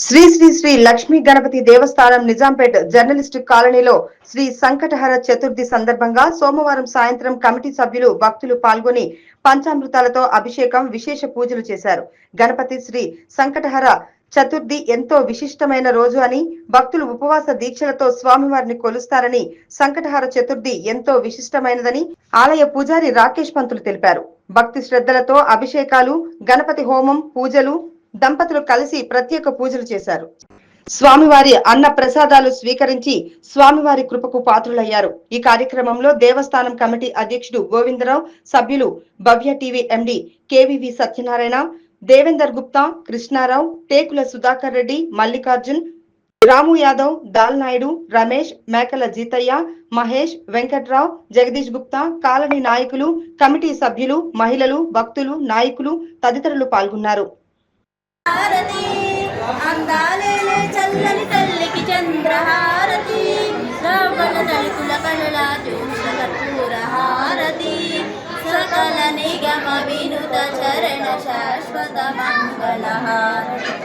శ్రీ శ్రీ శ్రీ లక్ష్మీ గణపతి దేవస్థానం Nizampet journalist కాలనీలో శ్రీ సంకటహర చతుర్థి సందర్భంగా సోమవారం సాయంత్రం కమిటీ సభ్యులు భక్తులు పాల్గొని పంచామృతాలతో అభిషేకం విశేష పూజలు చేశారు. గణపతి శ్రీ సంకటహర చతుర్థి ఎంతో విశిష్టమైన రోజు అని, భక్తులు ఉపవాస దీక్షలతో స్వామివారిని కొలుస్తారని, సంకటహర చతుర్థి ఎంతో విశిష్టమైనదని ఆలయ పూజారి రాకేష్ పంతులు తెలిపారు. భక్తి శ్రద్ధలతో అభిషేకాలు, గణపతి హోమం, పూజలు దంపతులు కలిసి ప్రత్యేక పూజలు చేశారు. స్వామివారి అన్న ప్రసాదాలు స్వీకరించి స్వామివారి కృపకు పాత్రులయ్యారు. ఈ కార్యక్రమంలో దేవస్థానం కమిటీ అధ్యక్షుడు గోవిందరావు, సభ్యులు భవ్య టీవీ ఎండి కేవీవి సత్యనారాయణ, దేవేందర్ గుప్తా, కృష్ణారావు, టేకుల సుధాకర్ రెడ్డి, మల్లికార్జున్, రాము యాదవ్, దాల్ నాయుడు, రమేష్, మేకల జీతయ్య, మహేష్, వెంకట్రావు, జగదీష్ గుప్తా, కాలనీ నాయకులు, కమిటీ సభ్యులు, మహిళలు, భక్తులు, నాయకులు తదితరులు పాల్గొన్నారు. అందాలేలే చల్లని తల్లికి చంద్రహారతి, శ్రవణ దళితుల కళల చూసిన కర్పూర హారతి, సకల నిగమ వినుత చరణ శాశ్వత మంగళ హారతి.